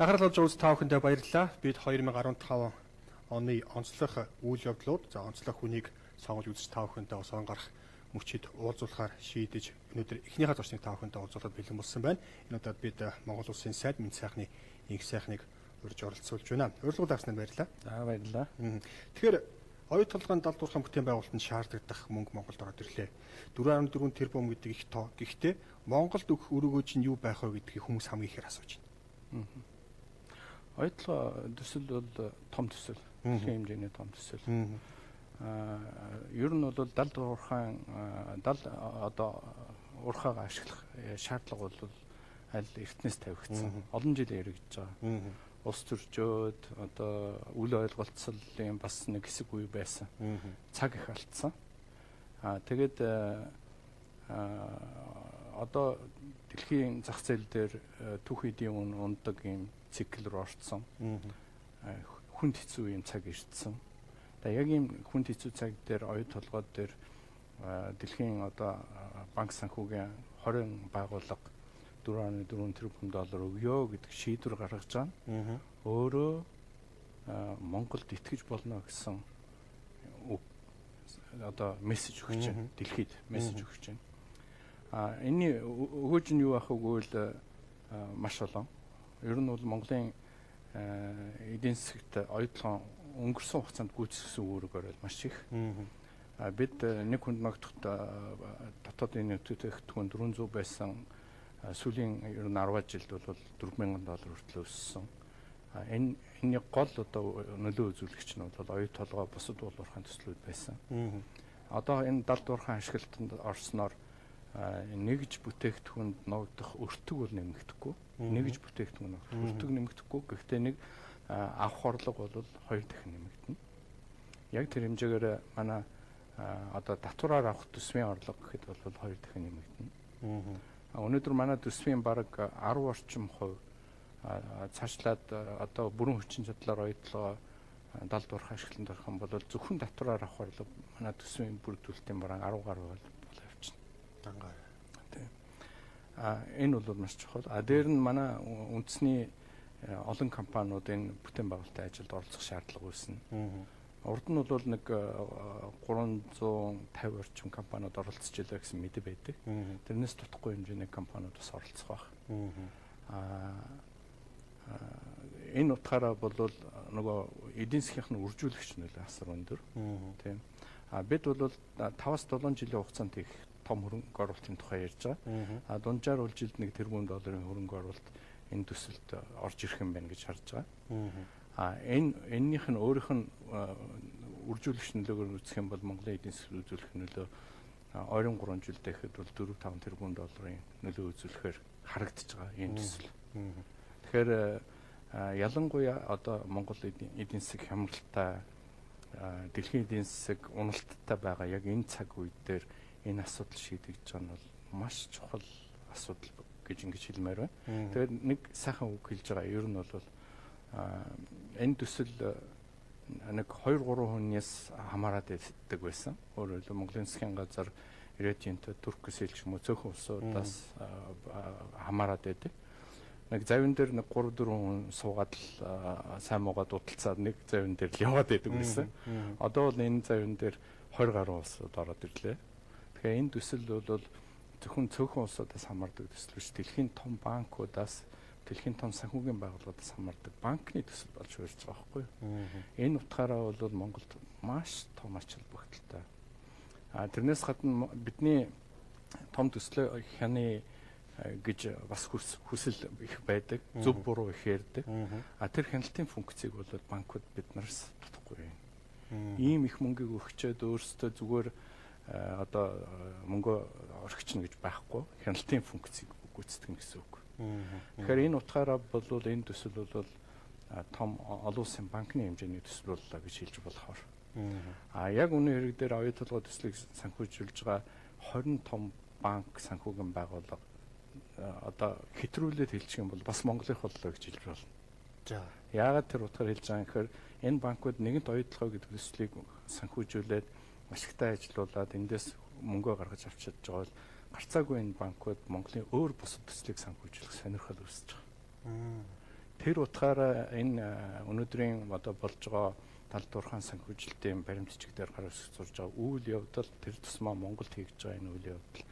Анхаарал болж үзсэн та бүхэндээ баярлалаа. Бид 2015 оны онцлог үйл явдлууд, онцлог хүнийг сонгож үзэж та бүхэндээ сон гарах мөчид уулзуулахаар шийдэж өнөөдөр эхнийхээ зочныг та бүхэндээ уулзуулахад бэлэн болсон байна. Энэ удаад бид Монгол Улсын сайд Мэнд сайхны инх сайхныг урьж оролцуулж байна. Урилгууд авснаар баярлалаа. За баярлалаа. Тэгэхээр оюут толгойн далд уурхайн бүтээн байгуулалтанд шаардлагадах мөнгө Монголд ороод ирлээ. 4.4 тэрбум гэдэг их тоо. Гэхдээ Монголд өгөх өрөөгөөч нь юу байх вэ гэдгийг хүмүүс хамгийн ихээр асууж байна. Оюутлын төсөл бол том төсөл. Дэлхийн хэмжээний том төсөл. Ер нь бол далд уурхайн одоо уурхайгаа ашиглах шаардлага бол аль эртнээс тавигдсан. Олон жил яригдж байгаа. Ус төржөөд одоо үл ойлголцолын бас нэг хэсэг үе байсан. Цаг их алдсан. Тэгээд одоо дэлхийн зах зээл дээр түүх эдийн үн ундаг юм цикл рүү орцсон. Хүнд хэцүү юм цаг ирсэн. Яг ийм хүнд хэцүү цаг дээр оюут толгой дээр дэлхийн одоо банк санхүүгийн 20 байгууллага 4.4 тэрбум доллар өгөө гэдэг шийдвэр гаргаж байгаа. Өөрөө Монголд итгэж болно гэсэн одоо мессеж өгч байна. Дэлхийд мессеж өгч байна. Энийн өгөөж нь юу ах үгүй л маш олон. Ер нь бол Монголын эдийн засагт оюутлын өнгөрсөн хугацаанд гүйцэтгэсэн үүрэг орол маш их. Бид нэг хүнд ногдоход дотоодын нөхцөлтөнд 400 байсан сүүлийн ер нь 10 жилд бол $4,000 хүртэл өссөн. Энэний гол одоо нөлөө үзүүлэгч нь бол оюут толгой бусад уулуурхайн төслүүд байсан. Одоо энэ далд уурхайн ашиглалтанд орсноор нэгж бүтээгдэхүүнд ногдох өртөг бол нэмэгдэхгүй. Нэгж бүтээгдэхүүн өртөг нэмэгдэхгүй. Гэхдээ нэг авах орлого бол 2 дахин нэмэгдэнэ. Яг тэр хэмжээгээр манай одоо татвараар авах төсвийн орлого гэхэд бол 2 дахин нэмэгдэнэ. Өнөөдөр манай төсвийн бараг 10 орчим хувь цаашлаад одоо бүрэн хүчин чадлаар оюутлогоо далд уурхай ашиглалтанд орох юм бол зөвхөн татвараар авах орлого манай төсвийн бүрдүүлэлтийн бараг 10 гаруй бол дангаар. Тийм. Энэ бол маш чухал. Дээр нь манай үндэсний олон компаниуд энэ бүтээн байгуулалтын ажилд оролцох шаардлага үүснэ. Урд нь бол нэг 350 орчим компаниуд оролцож илээ гэсэн мэдээ байдаг. Тэрнээс тутахгүй хэмжээний компаниуд бас оролцох байх. Энэ утгаараа бол нөгөө эдийн засгийн үржүүлэгч нөлөө асар өндөр. Тийм. Бид бол 5-7 жилийн хугацаанд их том хөрөнгө оруулалтын тухай ярьж байгаа. Дунджаар бол жилд $1 тэрбум хөрөнгө оруулалт энэ төсөлд орж ирэх юм байна гэж харж байгаа. Эннийх нь өөрийнх нь үржүүлэгч нөлөөгөөр үзэх юм бол Монголын эдийн засаг үзүүлэх нөлөө ойрон 3 жил дэхэд бол $4-5 тэрбум нөлөө үзүүлэхээр харагдаж байгаа энэ төсөл. Тэгэхээр ялангуяа одоо Монгол эдийн засаг хямралтай дэлхийн эдийн засаг уналттай байгаа яг энэ цаг үед дээр энэ асуудал шийдэгдэж байгаа нь бол маш чухал асуудал гэж ингэж хэлмээр байна. Тэгээд нэг сайхан үг хэлж байгаа. Ер нь бол энэ төсөл нэг 2-3 хүнээс хамаарат байдаг байсан. Өөрөөр хэлбэл Монголын засгийн газар ирээдүйнтэй Туркс хэлж юм уу цөөхөн улсуудаас хамаарат байдаг. Нэг завин дээр нэг 3-4 хүн суугаад л сайн муугаа дуталцаад нэг завин дээр л яваад байдаг гэсэн. Одоо бол энэ завин дээр 20 гаруй улсууд ороод ирлээ. Тэгэхээр энэ төсөл бол зөвхөн цөөхөн улсуудаас хамаардаг төсөл биш. Дэлхийн том банкудаас, дэлхийн том санхүүгийн байгууллагуудаас хамаардаг банкны төсөл болж хуурж байгаа байхгүй юу? Энэ утгаараа бол Монголд маш том ач холбогдолтой. Тэрнээс гадна бидний том төслөө хяны гэж бас хүсэл их байдаг. Зөв буруу их ярьдаг. Тэр хяналтын функцийг бол банкуд биднээс тутахгүй юм. Ийм их мөнгийг өгчөөд өөрсдөө зүгээр одоо мөнгө орхична гэж байхгүй. Хяналтын функцийг гүйцэтгэнэ гэсэн үг. Тэгэхээр энэ утгаараа бол энэ төсөл бол том олон улсын банкны хэмжээний төсөл боллоо гэж хэлж болохоор. Яг үнэн хэрэг дээр оюут толгой төслийг санхүүжүүлж байгаа 20 том банк санхүүгийн байгууллага одоо хэтрүүлээд хэлчих юм бол бас Монголынх боллоо гэж хэлж болно. За. Яагаад тэр утгаар хэлж байгаа юм гэхээр энэ банкуд нэгэнт оюут толгой гэдэг төслийг санхүүжүүлээд ашигтай ажиллаулаад эндээс мөнгөө гаргаж авч чадж байгаа бол гарцаагүй энэ банкуд Монголын өөр бусад төслийг санхүүжүүлэх сонирхол үүсэж байгаа. Тэр утгаараа энэ өнөөдрийн одоо болж байгаа талдуурхан санхүүжилтийн баримтчиг дээр гар үсгэж сурж байгаа үйл явдал тэр тусмаа Монголд хийж байгаа энэ үйл явдал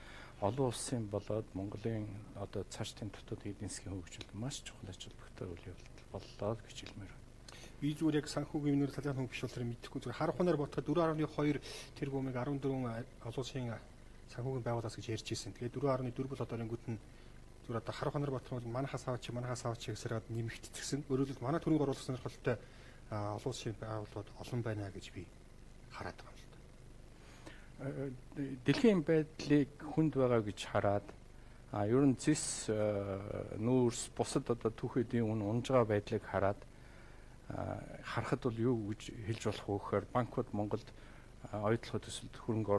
олон улсын болоод Монголын одоо цаашдын дотоод эдийн засгийн хөгжил маш чухал ач холбогдолтой үйл явдал боллоо гэж хэлмээр байна. Би зүгээр яг санхүүгийн юмнууд талын хүн биш болохоор мэдэхгүй зүгээр харах хүнээр бодоход 4.2 тэрбумыг 14 олон улсын санхүүгийн байгууллаас гэж ярьж ирсэн. Тэгээд 4.4 бол одоо ингүүт нь зүгээр одоо харах хүнээр бодоход манахаас аваач гэсээр нэмэгдчихсэн. Өөрөөр хэлбэл манай төрийн оруулах сонирхолтой олон улсын байгууллагууд олон байна гэж би хараад байгаа юм л да. Дэлхийн байдлыг хүнд байгаа гэж хараад ер нь зис нүүрс бусад одоо түүхэдийн унж байгаа байдлыг хараад харахад бол юу гэж хэлж болох вэ гэхээр банкуд Монголд оюутлогын төсөлд хөрөнгө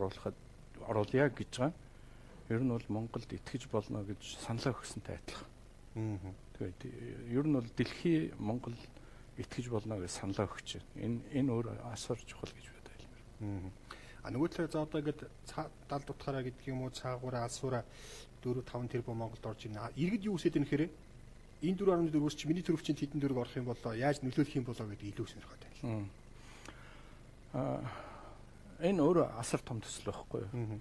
оруулъя гэж байгаа. Ер нь бол Монголд итгэж болно гэж саналаа өгсөнтэй адилхан. Тэгээд ер нь бол дэлхий Монгол итгэж болно гэж саналаа өгч байна. Энэ өөр асар чухал гэж бодож байна. Нөгөө талаар за одоо ингээд далд утгаараа гэдэг юм уу цаагаараа алсуураа 4-5 тэрбум Монголд орж ирнэ. Иргэд юу үсэд нөхөрөө энэ 4.4-өөс чи миний төрөвчөнд хэдэн төгрөг орох юм болоо яаж нөлөөлөх юм болоо гэдэг илүү сонирхоод байна. Энэ өөр асар том төсөл байхгүй юу?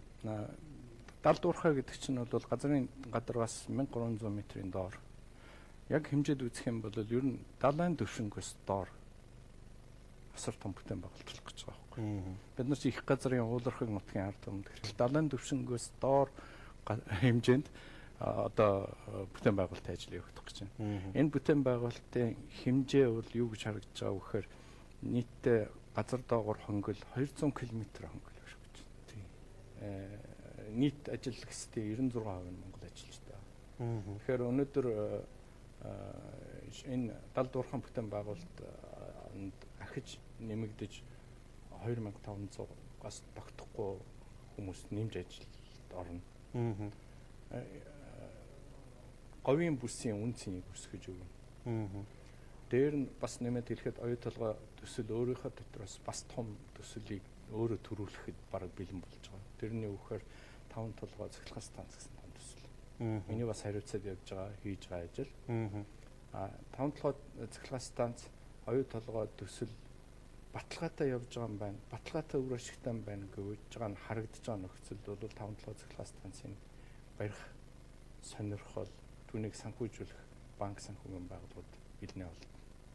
Далд уурхай гэдэг чинь бол газрын гадаргаас 1300 метрийн доор яг хэмжээд үзэх юм бол ер нь далайн төвшнгөөс доор асар том бүтээн байгуулах гэж байгаа байхгүй. Бид нар чи их газрын уулархаг нутгийн ард түмэнд хэрэг далайн төвшнгөөс доор хэмжээнд одоо бүтээн байгуулалтын ажил явагдах гэж байна. Энэ бүтээн байгуулалтын хэмжээ бол юу гэж харагдаж байгаа вэ гэхээр нийтдээ газар доогуур хөнгөл 200 км хөнгөл гэж байна. Нийт ажил гэстэй 96% нь Монгол ажилчтай байна. Тэгэхээр өнөөдөр энэ далд уурхайн бүтээн байгуулалтанд ахиж нэмэгдэж 2500-аас тогтохгүй хүмүүс нэмж ажилд орно. Говийн бүсийн үн цэнийг өсгөж өгнө. Дээр нь бас нэмээд хэлэхэд оюу толгой төсөл өөрийнхөө дотроос бас том төсөлийг өөрөө төрүүлэхэд бараг бэлэн болж байгаа. Тэрний үгээр 5 толгой цахилгаан станц гэсэн том төсөл. Миний бас хариуцаад явж байгаа хийж байгаа ажил. 5 толгой цахилгаан станц оюу толгой төсөл баталгаатай явж байгаа юм байна. Баталгаатай үр ашигтай юм байна гэж байгаа нь харагдаж байгаа нөхцөлд бол 5 толгой цахилгаан станцын барих сонирхол түүнийг санхүүжүүлэх банк санхүүгийн байгууллагууд илнээ болно.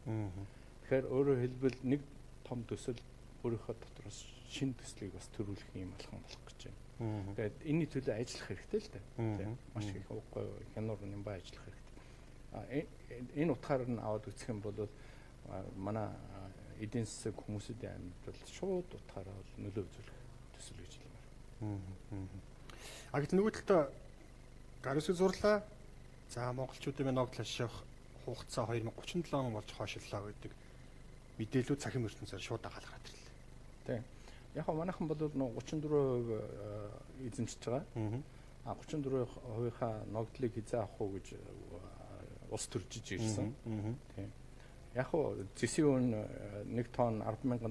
Тэгэхээр өөрөөр хэлбэл нэг том төсөл өөрийнхөө дотроос шинэ төслийг бас төрүүлэх юм алхан болох гэж байна. Тэгээд энэний төлөө ажиллах хэрэгтэй л дээ. Маш их уугүй хянуур нэмбай ажиллах хэрэгтэй. Энэ утгаар нь аваад үзэх юм бол манай эдийн засаг хүмүүсийн амьдралд шууд утгаараа нөлөө үзүүлэх төсөл гэж хэлмээр. Гэтэл нөгөө талдаа гар үсэг зурлаа. За монголчуудын ногдлол шавах хугацаа 2037 он болж хойшллоо гэдэг мэдээлүүд цахим ертөнцөөр шууд дагаал гараад ирлээ. Тийм. Яг манайхан бол 34% эзэмшиж байгаа. 34%-ийнхаа ногдлыг хязаа авах уу гэж ус төржиж ирсэн. Тийм. Яг зэсийн үн 1 тонн $10,000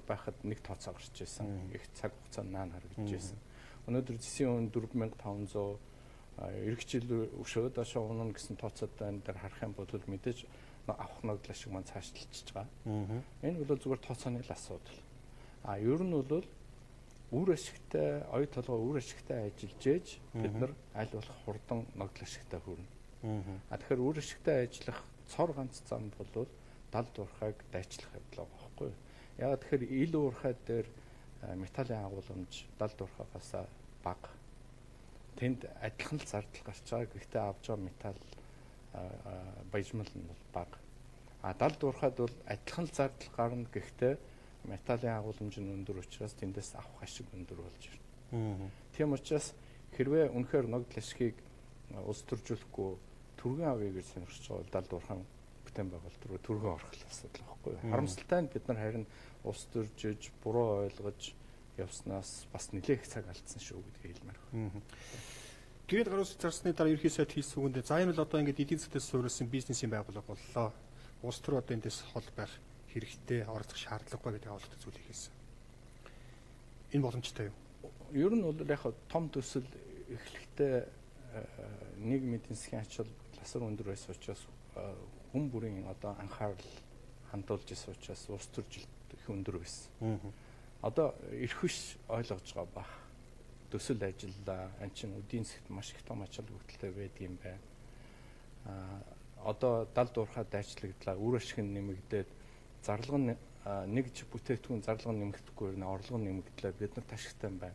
байхад нэг тооцоо гарч ирсэн. Их цаг хугацаанд наан харагдаж ирсэн. Өнөөдөр зэсийн үн 4,500 эх жил өшөөд ашаа унана гэсэн тооцоотой энэ дээр харах юм бол мэдээж авах ногдлоо шиг маань цаашлж байгаа. Энэ бол зүгээр тооцооны л асуудал. Ер нь бол үр ашигтай оюу толгой үр ашигтай ажиллаж ээж бид нар аль болох хурдан ногдлол ашигтай хүрнэ. Тэгэхээр үр ашигтай ажиллах цор ганц зам бол далд уурхайг дайчлах явдал байгаа байхгүй юу? Яг тэгэхээр ил уурхай дээр металлын агуулмж далд уурхайгаас бага. Тэнд адилхан л зардал гарч байгаа. Гэхдээ авч байгаа металл баяжмал нь бол бага. Далд уурхайд бол адилхан л зардал гарна. Гэхдээ металлын агуулмж нь өндөр учраас тэндээс авах ашиг өндөр болж байна. Тийм учраас хэрвээ үнэхээр ногдол ашгийг улс төржүүлэхгүй түргэн авъя гэж сонирхож байгаа бол далд уурхайн бүтээн байгуулалт руу түргэн орох асуудал байхгүй юу? Харамсалтай нь бид нар харин улс төржиж, буруу ойлгож явснаас бас нэлээх цаг алдсан шүү гэдгийг хэлмээр байна. Тэгээд гар үсэг зарсны дараа ерхий сайд хийсэн үгэндээ за энэ бол одоо ингээд эдийн засгаас суурилсан бизнесийн байгууллага боллоо. Улс төр одоо эндээс хол байх хэрэгтэй, оролцох шаардлагагүй гэдэг авалт зүйлийг хийсэн. Энэ боломжтой юу? Ер нь бол яг том төсөл эхлэхдээ нийгмийн эдийн засгийн ач холбогдол асар өндөр байсан учраас хүн бүрийн одоо анхаарал хандуулж исэн учраас улс төржилт их өндөр байсан. Одоо эрхвш ойлгож байгаа бах. Төсөл ажиллаа, ан чин үдийн засгт маш их том ачаал бүгдэлтэй байдгийм бай. Одоо далд уурхаа дайчлагдлаа, үр ашиг нь нэмэгдээд зарлага нь нэгж бүтээтгүүн зарлага нь нэмэгдэхгүй нэ орлого нь нэмэгдлээ бид нар ташигтай байна.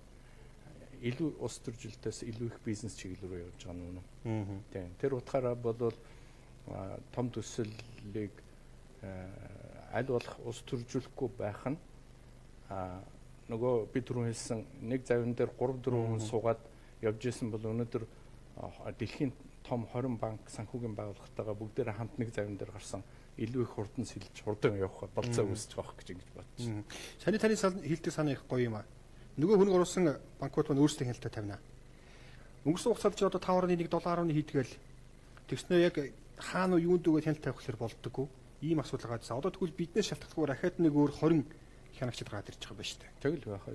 Илүү улс төржилтөөс илүү их бизнес чиглэл рүү явж байгаа нь үнэн. Тийм. Тэр утгаараа бол том төсөлийг аль болох улс төржүүлэхгүй байх нь нөгөө би түрүү хэлсэн нэг завин дээр 3-4 хүн суугаад явж исэн бол өнөөдөр дэлхийн том 20 банк санхүүгийн байгууллагатайгаа бүгдээрээ хамт нэг завин дээр гарсан илүү их хурдан сэлж хурдан явах болцоо үүсэж байгаа гэж ингэж бодож байна. Таны хэлдэг санаа их гоё юм аа. Нөгөө хүн оруулсан банкуд маань өөрсдөө хяналтаа тавина. Өнгөрсөн хугацаанд ч одоо 5.1 $10 хийдгээл тэгснээр яг хаана юунд үгээд хяналт тавих гэхээр болдоггүй. Ийм асуудал gaadсан. Одоо тэгвэл биднээс шалтгаалгүй ахаад нэг өөр 20 хянагчид гараад ирж байгаа юм байна шүү дээ.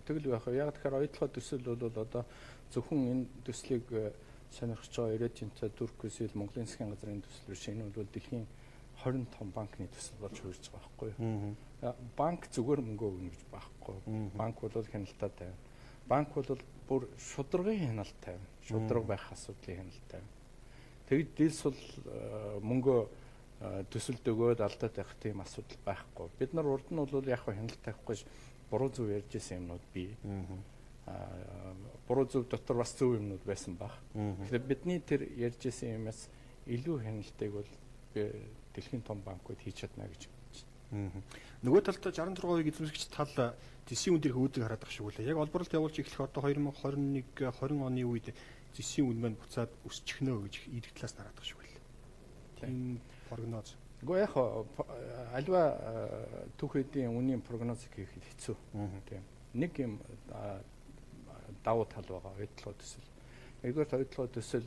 Тэгэл байх. Яг тэгэхээр оюутлогоо төсөл бол одоо зөвхөн энэ төслийг сонирхож байгаа Ирээдүйнтэй Турксэл Монголын засгийн газрын төсөл биш. Энэ бол дэлхийн 20 том банкны төсөл болж хөрж байгаа байхгүй юу? Банк зүгээр мөнгө өгнө гэж байхгүй. Банк бол хяналтаа тавина. Банк бол бүр шударгын хяналт тавина. Шударга байх асуудлын хяналт тавина. Тэгэд дилс бол мөнгө төсөлд өгөөд алдаад байх тийм асуудал байхгүй. Бид нар урд нь бол яг хяналт тавихгүй буруу зөв ярьж исэн юмнууд бий. Буруу зөв дотор бас зөв юмнууд байсан баг. Тэгэхээр бидний тэр ярьж исэн юмас илүү хяналтыг бол дэлхийн том банкуд хийж чадна гэж бодож байна. Нөгөө талд 66% эзэмшигч тал зэсийн үн дээрх үүдийг хараад байгаа шүү лээ. Яг олборлолт явуулж эхлэх одоо 2021-20 оны үед зэсийн үн маань буцаад өсчихнө гэж идэх талаас нараад байгаа шүү лээ. Тийм прогноз. Гэхдээ яг альва түүхэдийн үнийн прогноз хийхэд хэцүү. Тийм. Нэг юм давуу тал байгаа оюутлогоо төсөл. Нэгдүгээр оюутлогоо төсөл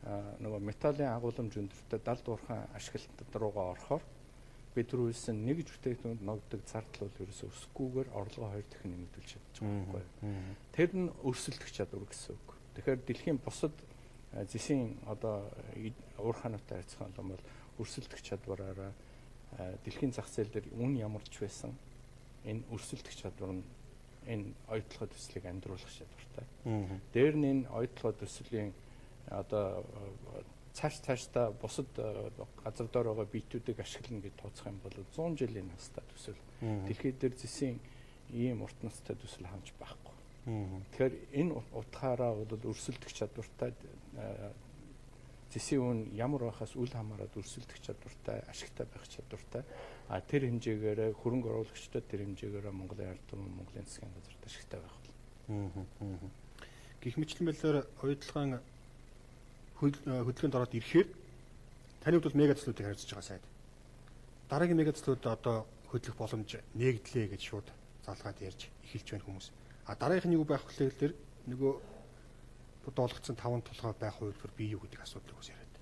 нөгөө металлын агуулмж өндөртэй далд уурхайн ашиглалт руугаа орохоор бид түрүүлсэн нэгж бүтээгдэхүүнд ногддог зардал бол ерөөсөө өсөхгүйгээр орлогоо 2 дахин нэмэгдүүлж чадчих байгаа байхгүй. Тэр нь өрсөлдөх чадвар гэсэн үг. Тэгэхээр дэлхийн бусад зэсийн одоо уурхаануудтай харьцах юм бол өрсөлдөх чадвараараа дэлхийн зах зээл дээр үн ямарч байсан энэ өрсөлдөх чадвар нь энэ оюутлогоо төслийг амьдруулах чадвартай. Дээр нь энэ оюутлогоо төслийн одоо цаашдаа бусад газар дээр байгаа биетүүдийг ашиглана гэж тооцох юм бол 100 жилийн настай төсөл. Дэлхийд дээр зэсийн ийм урт настай төсөл хамж байхгүй. Тэгэхээр энэ утгаараа бол өрсөлдөх чадвартай зэсийн үн ямар байхаас үл хамааран өрсөлдөх чадвартай, ашигтай байх чадвартай. Тэр хэмжээгээр хөрөнгө оруулагчдад тэр хэмжээгээр Монголын ард түмэн Монголын засгийн газарт ашигтай байх болно. Гэх мэтлэн байлаар оюутлогын хөдөлгөөнд ороод ирэхээр таны хувьд бол мега төслүүдийг харьцаж байгаа сайд. Дараагийн мега төслүүд одоо хөдлөх боломж нээгдлээ гэж шууд залгаад ярьж эхэлж байна хүмүүс. Дараагийнх нь юу байх вэ гэхээр нөгөө бодоолгцсон 5 толгой байх хувьд бий юу гэдэг асуудлыг бас яриад.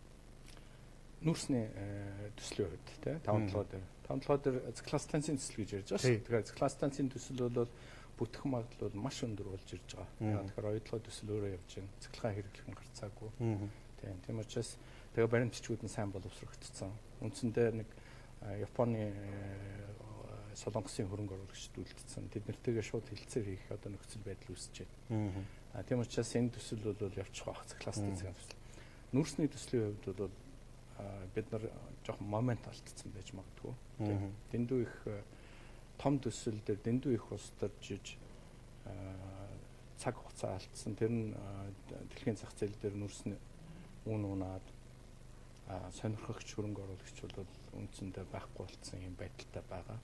Нүүрсний төслийн хувьд тий 5 толгой дээр 5 толгой дээр цикла станцын төсөл гэж ярьж байгаа шүү. Тэгэхээр цикла станцын төсөл бол бүтгэх магадлал бол маш өндөр болж ирж байгаа. Тэгэхээр оюутлогоо төсөл өөрөө явж байна. Цэглэгээ хэрэглэх нь гарцаагүй. Тийм учраас тэгээ баримтчгууд нь сайн боловсрогдсон. Үндсэндээ нэг Японы Солонгосын хөрөнгө оруулагчид үлдсэн. Тэд нэртэйгээ шууд хэлцээр хийх одоо нөхцөл байдал үүсэж байна. Тийм учраас энэ төсөл бол явчих байх цикла станцын төсөл. Нүүрсний төслийн хувьд бол бид нар жоохон момент алдсан байж магадгүй. Дэндүү их том төсөл дээр дэндүү их ус төрж цаг хугацаа алдсан. Тэр нь дэлхийн зах зээл дээр нүүрсний үн унаад сонирхогч хөрөнгө оруулагч бол үндсэндээ байхгүй болсон юм байдалтай байгаа.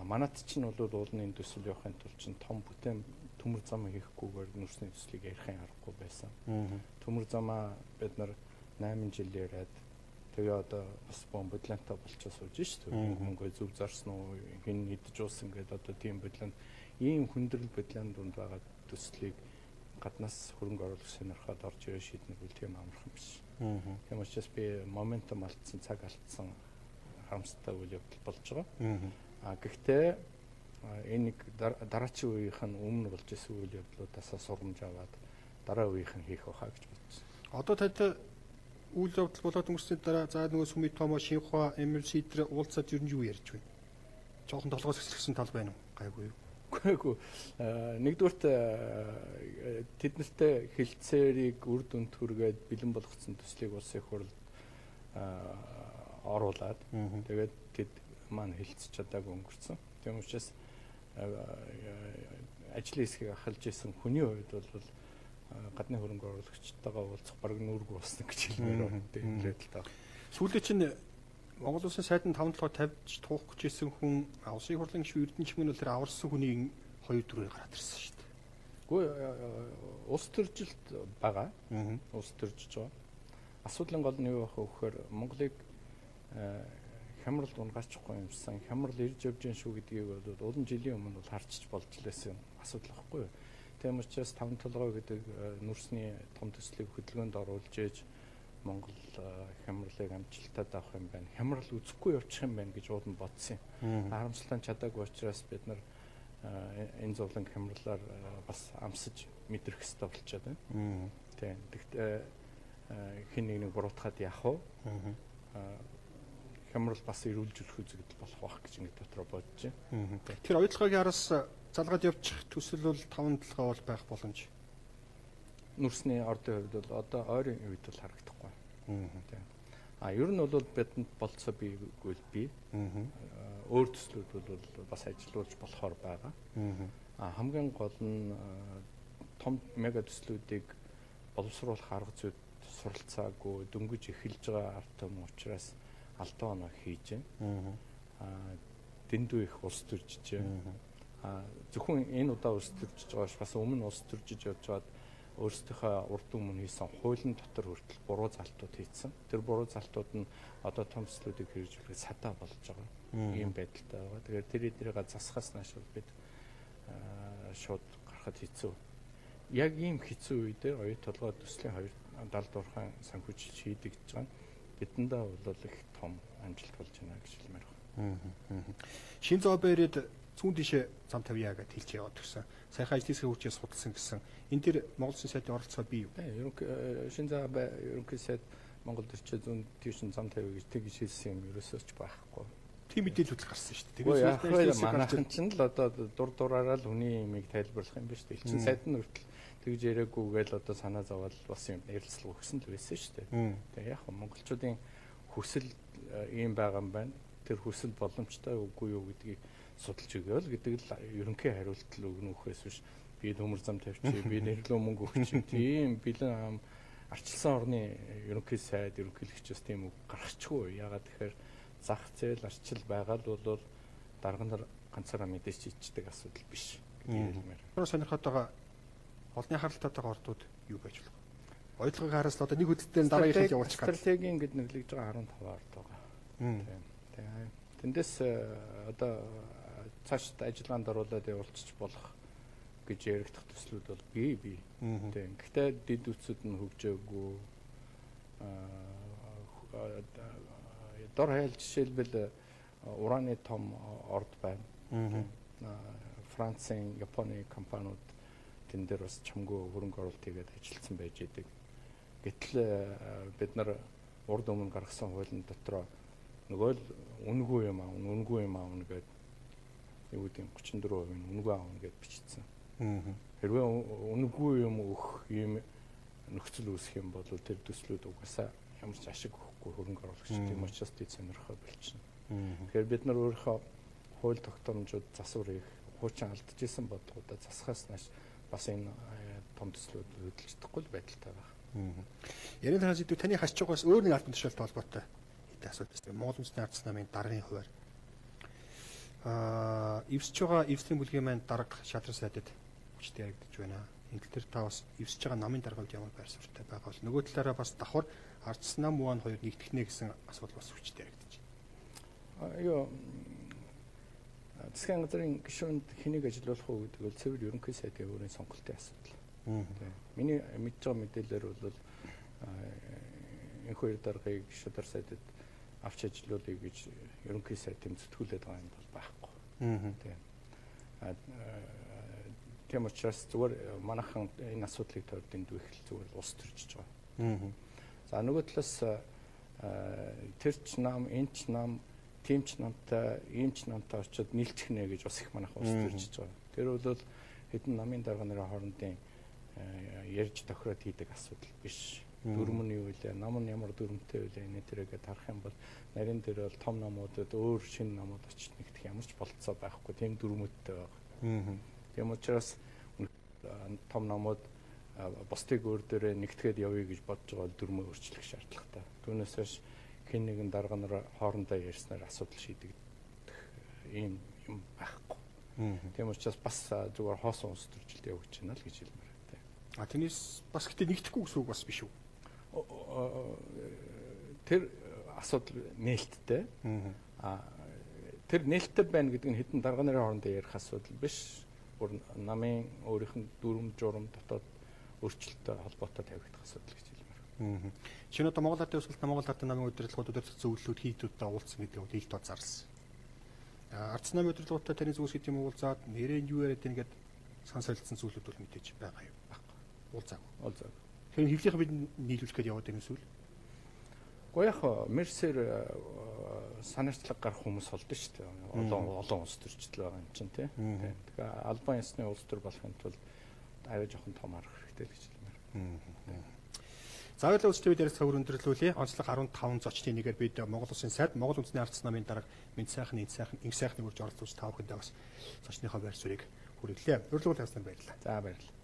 Манайд чинь бол уулын төсөл явахын тулд чинь том бүтээн төмөр зам хийхгүйгээр нүүрсний төслийг ярихын аргагүй байсан. Төмөр замаа бид нар 8 жил яриад тэгээ одоо бас бодлонтой болчихсон сууж шүү дээ. Мөнгө зөв зарсан уу, хин идэж уусан гэдэг одоо тийм бодлонд ийм хүндрэл бодлонд дунд байгаа төслийг гаднаас хөрөнгө оруулах сонирхоод орж ирэх шийднэг үл тийм амархан биш. Тийм учраас би моментум алдсан, цаг алдсан харамсалтай үйл явдал болж байгаа. Гэхдээ энэ нэг дараачийн үеийнх нь өмнө болж исэн үйл явдлуудаас сургамж аваад дараа үеийнх нь хийх байхаа гэж бодсон. Одоо тад үйл явдал болоод өнгөрсөний дараа за нөгөө Сүми Томо, Шинхua, MLC дээр уулзаад ер нь юу ярьж байна? Жохон толгоос хэсэгсэн тал байна уу? Гайгүй юу? Үгүй нэгдүгürt тэд нартай хилцээрийг үр дүнд хүргээд бэлэн болгоцсон төслийг улсын их хурлд оруулаад тэгээд тэд маань хилцэж чадаагүй өнгөрцөн. Тийм учраас ажлын хэсгийг ахалж исэн хүний хувьд бол гадны хөрөнгө оруулагчтайгаа уулзах бараг нүргүй болсон гэж хэлмээр байна. Тийм л таа. Сүүлдээ чинь Монгол улсын сайдын 5-7 тавьж туух гэжсэн хүн улсын хурлын гишүүн Эрдэнэчмэн бол тэр аварсан хүний 2-4-ээр гараад ирсэн шүү дээ. Үгүй улс төржилт байгаа. Улс төржиж байгаа. Асуудлын гол нь юу байх вэ гэхээр Монголыг хямрал унгаачихгүй юмсан хямрал ирж явж гин шүү гэдгийг бол олон жилийн өмнө бол харчиж болж лээсэн асуудал байхгүй юу. Тийм учраас 5-7 гэдэг нүрсний том төслийг хөдөлгөөнд оруулж ээж Монгол хямралыг амжилтад авах юм байна. Хямрал үзэхгүй явчих юм байна гэж уудан бодсон юм. Харамсалтай чадаагүй учраас бид нар энэ зовлон хямралаар бас амсаж мэдрэх хэрэгтэй болчиход байна. Тийм. Тэгтээ хин нэг буруутгаад яах вэ? Хямрал бас эрүүлжүүлэх үзэгдэл болох байх гэж ингэ дотроо бодож байна. Тэр оюутлагын араас залгаад явчих төсөл бол 5-7 бол байх боломж. Нүрсний ордын хувьд бол одоо ойрын үед бол харагдахгүй. Тийм. Ер нь бол бидэнд болцоо бийгүй би. Өөр төслүүд бол бас ажиллуулж болохоор байгаа. Хамгийн гол нь том мега төслүүдийг боловсруулах арга зүйд суралцаагүй дөнгөж эхэлж байгаа ард түмэн учраас алдаа оноо хийж байна. Дэндүү их улс төржиж байна. Зөвхөн энэ удаа улс төржиж байгааش бас өмнө улс төржиж явж байгаад өөрсдийнхөө урд өмнө хийсэн хуулийн дотор хүртэл буруу залтууд хийсэн. Тэр буруу залтууд нь одоо том төслүүдийг хэрэгжүүлэхэд садаа болж байгаа. Ийм байдалтай байгаа. Тэгэхээр тэр эднэрийг засахаас нааш бид шууд гарахад хэцүү. Яг ийм хэцүү үедээ оюу толгой төслийн 2 дуурхайн санхүүжилт хийдэг гэж байгаа. Бидэндээ бол их том амжилт болж байна гэж хэлмээр байна. Шинзо Абэд зүүн тишээ зам тавьяа гэж хэлж яваад гисэн. Сайхан ажлын хэсгийн хүчээс судалсан гэсэн. Энэ төр Монгол Улсын сайдын оролцоо бий юу? Шинзо Абэ ерөнхий сайд Монгол төрчөө зүүн тишээ зам тавьяа гэж тэгж хэлсэн юм ерөөсөө ч байхгүй. Тийм мэдээлэл гарсан шүү дээ. Тэгээд манайхан чинь л одоо дураараа л хүний имийг тайлбарлах юм ба шүү дээ. Элчин сайд нь хүртэл тэгж яриаггүйгээл одоо санаа зовоод бас юм ярилцлага өгсөн л байсан шүү дээ. Тэгээ яг монголчуудын хүсэл ийм байгаа юм байна. Тэр хүсэл боломжтой үгүй юу гэдгийг судалж өгөөл гэдэг л ерөнхий хариулт л өгнөхөөс биш би төмөр зам тавьчих, би нэрлүү мөнгө өгчих. Тийм бэлэн арчилсан орны ерөнхий сайд ерөнхийлөгчөөс тийм үг гаргахгүй. Ягаад тэгэхээр зах зээл арчил байгаа л бол дарга нар ганцаараа мэдээж чийддэг асуудал биш гэдэг хэлмээр. Тэр сонирхоод байгаа олонний харалтайгаа ордууд юу байж болох вэ? Оюутлагын хараас л одоо нэг үдтэй дараагийн хэл явуулчих гэдэг. Стратегийн гэд нэрлэж байгаа 15 орд байгаа. Тийм. Тэндээс одоо цаашд ажиллагаанд оруулаад явуулчих болох гэж яригдах төслүүд бол бий. Тийм. Гэхдээ дэд үтсүүд нь хөгжөөгүй. Дор хаял жишээлбэл ураны том орд байна. Францын, Японы компаниуд тэн дээр бас чамгүй хөрөнгө оруулалт хийгээд ажилласан байж идэг. Гэтэл бид нар урд өмнө гаргасан хуулийн дотроо нөгөө л үнгүй юм аавна гэдэг юу гэдэг 34% нь үнгүй аавна гэдээ бичсэн. Хэрвээ үнгүй юм өгөх юм нөхцөл үүсэх юм бол тэр төслүүд угаасаа ямар ч ашиг өгөхгүй хөрөнгө оруулагч тийм учраас тэд сонирхоо болчихно. Тэгэхээр бид нар өөрийнхөө хууль тогтоомжууд засвар их хуучин алдчихсан бодлогуудаа засахаас нааш бас энэ том төслүүд хөдөлгөждөхгүй байдалтай байна. Ярин хаан сэдв таны хасч байгаас өөр нэг албан тушаалтай холбоотой хэдэн асуулт байна. Монгол Үндэсний ард намын даргын хуваар эвсэж байгаа эвслийн бүлгийн маань дарга шатран сайдад хүчтэй яригдж байна. Энэ төр та бас эвсэж байгаа намын даргавд ямар байр суурьтай байгаа бол нөгөө талаараа бас давхар ардс нам 1 2 нэгтгэх нэ гэсэн асуудал бас хүчтэй яригдж байна. Засгийн газрын гишүүнд хэнийг ажиллуулах уу гэдэг бол цэвэр ерөнхий сайдын өөрийн сонголтын асуудал. Миний мэдж байгаа мэдээлэлээр бол энэ хоёр даргыг шадар сайдад авч ажиллуулъя гэж ерөнхий сайд тэмцэтгүүлээд байгаа юм бол байхгүй. Тийм учраас зүгээр манайхан энэ асуудлыг тойрдын дүүх зүгээр улс төржиж байгаа. За нөгөө талаас тэр ч нам, энэ ч нам, тийм ч намтай, ийм ч намтай очиод нийлчих нэ гэж бас их манайх улс төржиж байгаа. Тэр бол хэдэн намын дарга нарын хоорондын ярьж тохироод хийдэг асуудал биш. Дүрм нь юу вэ? Нам нь ямар дүрмтэй вэ? Энэ төрөйгээ тарах юм бол нарийн дээр бол том намуудад өөр шинэ намууд очиж нэгдэх ямар ч болцоо байхгүй. Тийм дүрмүүдтэй байгаа. Тийм учраас том намууд бусдыг өөр дээрээ нэгтгэхэд явъя гэж бодож байгаа бол дүрмөө өөрчлөх шаардлагатай. Түүнээс хойш хэн нэгэн дарга нар хоорондоо ярьснаар асуудал шийдэгдэх ийм юм байхгүй. Тийм учраас бас зүгээр хоосон улс төржилт явагдаж байна л гэж хэлмээр байна. Тэрнээс бас гэтээ нэгдэхгүй гэсэн үг бас биш үү? Тэр асуудал нээлттэй. Тэр нээлттэй байна гэдэг нь хэдэн дарга нарын хоорондоо ярих асуудал биш. Бүр намын өөрийнх нь дүрм журам дотоод өөрчлөлттэй холбоотой тавигдах асуудал гэж хэлмээр. Шинэ одоо Монгол Ардын Улсалт Монгол Ардын намын удирдлагууд зөвлөлүүд хийдүүдтэй уулзсан гэдэг нь ил тооцаарсан. Ардс намын удирдлагуудтай таны зүгээс гэдэг юм уулзаад нэрээ юу яриад ингээд сан солилцсон зүйлүүд бол мэдээж байгаа юм байхгүй. Уулзаагүй. Тэр хэвлийнх бид нийлүүлэх гээд яваад байгаа эсвэл яг мерсер санаарчлаг гарах хүмүүс болдсон шүү дээ. Олон улс төрчдөл байгаа юм чинь тий. Тэгэхээр албан ёсны улс төр болохын тулд арай жоохон том арга хэрэгтэй л гэж хэлмээр. За хоёулаа үзэгчдээ бид ярилцлага өндөрлүүлье. Онцлог 15 зочдын нэгээр бид Монгол Улсын сайд Монгол Үндэсний Ардс намын дарга Мэд сайхан Эд сайхан Инг сайхны үрж оролцож та бүхэндээ бас зочныхоо байр суурийг хүргэлээ. Урилгын тавьсан баярлалаа. За баярлалаа.